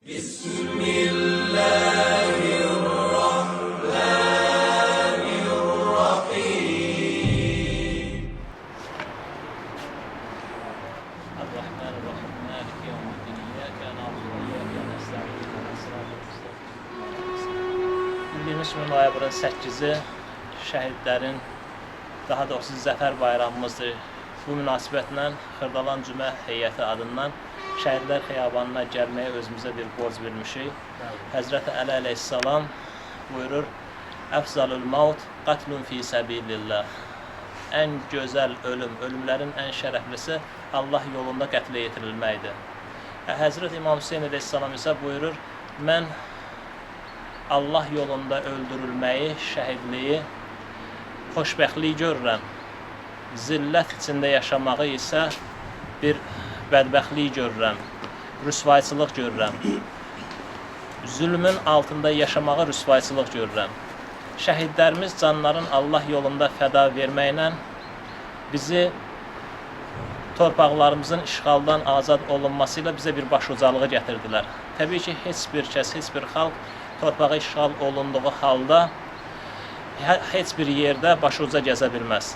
Bismillahirrahmanirrahim. Ar-Rahmanir-Rahim. Maliki yevmiddin. İyyake na'budu ve iyyake nestaîn. İhdinas sıratal müstakîm. 23 noyabrın 8-i şəhidlərin, daha doğrusu Zəfər bayramımızdır. Bu münasibətlə Xırdalan Cümə heyəti adından şəhidlər xiyabanına gəlməyə özümüzə bir borc bilmişik. Həzrəti Əli əleyhissalam buyurur: "Əfzalul maut qatlun fi səbilillah." Ən gözəl ölüm, ölümlərin ən şərəflisi Allah yolunda qətlə yetirilməkdir. Həzrət İmam Hüseyin əleyhissalam isə buyurur: "Mən Allah yolunda öldürülməyi, şəhidliyi xoşbəxtlik görürəm. Zillət içində yaşamağı isə bir bədbəxtlik görürəm, rüsvayçılıq görürəm. Zülmün altında yaşamağı rüsvayçılıq görürəm. Şəhidlərimiz canların Allah yolunda fəda verməklə bizi torpaqlarımızın işğaldan azad olunması ilə bizə bir başucalığı gətirdilər. Təbii ki, heç bir kəs, heç bir xalq torpağa işğal olunduğu halda heç bir yerdə başuca gəzə bilməz.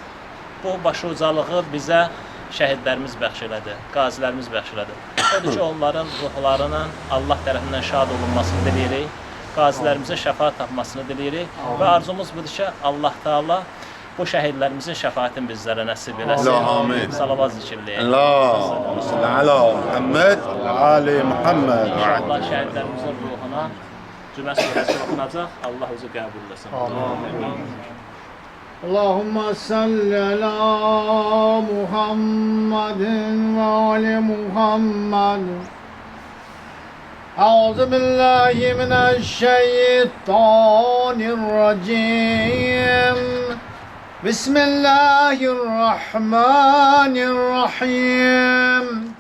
Bu başucalığı bizə şəhidlərimiz bəxş elədi, qazilərimiz bəxş elədi. Odur ki, onların ruhlarının Allah tərəfindən şad olunmasını diləyirik, qazilərimizə şəfaət tapmasını diləyirik və arzumuz budur ki, Allah Teala bu şəhidlərimizin şəfaətini bizlərə nəsib eləsin. Amin. Salavat zikirləyək. Allahumma salli ala Muhammed və ali Muhammed. İnşallah şəhidlərimizin ruhuna Cümə surəsi oxunacaq. Allah özü qəbul etsin. Amin. Allahümme salli ala Muhammedin ve ali Muhammed. Euzu billahi mineşşeytanirracim. Bismillahirrahmanirrahim.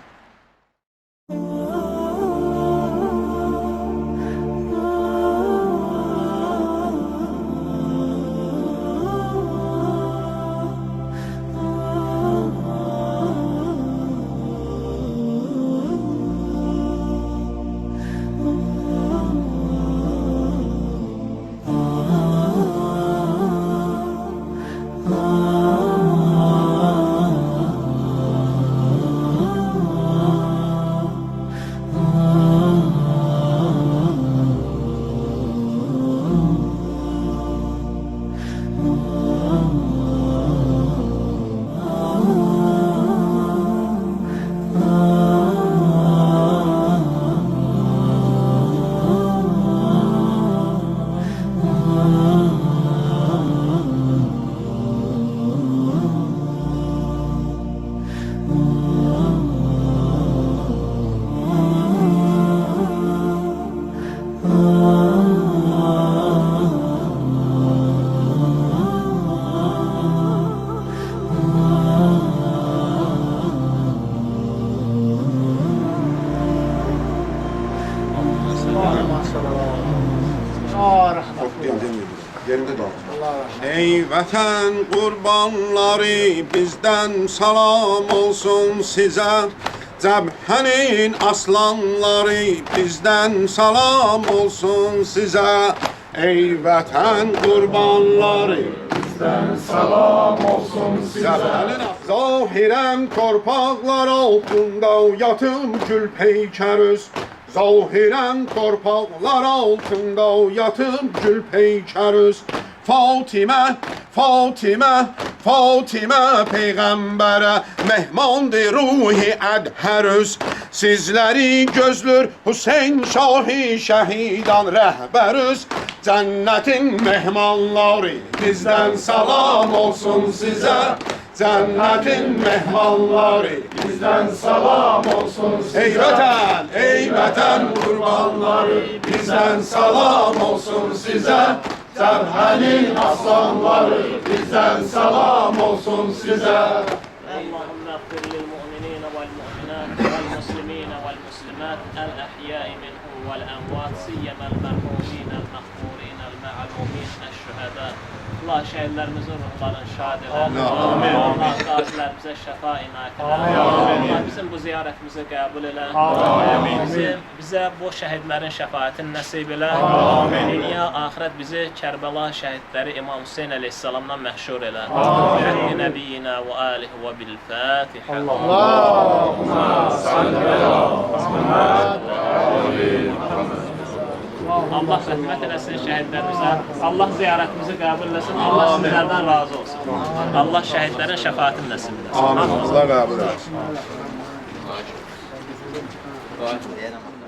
Ey vətən qurbanları, bizdən salam olsun sizə. Cəbhənin aslanları, bizdən salam olsun sizə. Ey vətən qurbanları, bizdən salam olsun sizə. Zahirən torpaqlar altında yatım gül peykərüz. Zahirən torpaqlar altında yatım gül peykərüz. Fatimə, Fatimə, Fatimə Peyğəmbərə mehmandır ruhi ədhərüz. Sizləri gözlür Hüseyn Şahi şəhidan rəhbərüz. Cənnətin mehmanları, bizdən salam olsun sizə. Cənnətin mehmanları, bizdən salam olsun sizə. Ey vətən qurbanları, bizdən salam olsun sizə. Cəbhənin aslanları, bizdən salam olsun sizə. Allahümme اغفر للمؤمنين والمؤمنات والمسلمين والمسلمات الأموات الأحياء منهم والأموات سيما المرحومين المغفورين المعلومين الشهداء. Allah şehitlerimizin ruhlarını şad eyle. Allah gazilerimize şəfa inayət eyle. Allah bizim bu ziyaretimizi qəbul eyle. Bize bu şehitlerin şəfaətini nəsib eyle. Dünya, ahirət bizi Kərbəla şəhidləri İmam Hüseyin əleyhissalamdan məhşur eyle. Həqqi nəbiyyina və alihi və bil-Fatiha. Allahümme salli ala Muhammed. Allah rəhmət eləsin şəhidlərimizə. Allah ziyarətimizi qəbul eləsin. Allah sizlərdən razı olsun. Allah şəhidlərin şəfaətini nəsib eləsin. Amin. Allah qəbul etsin. Amin.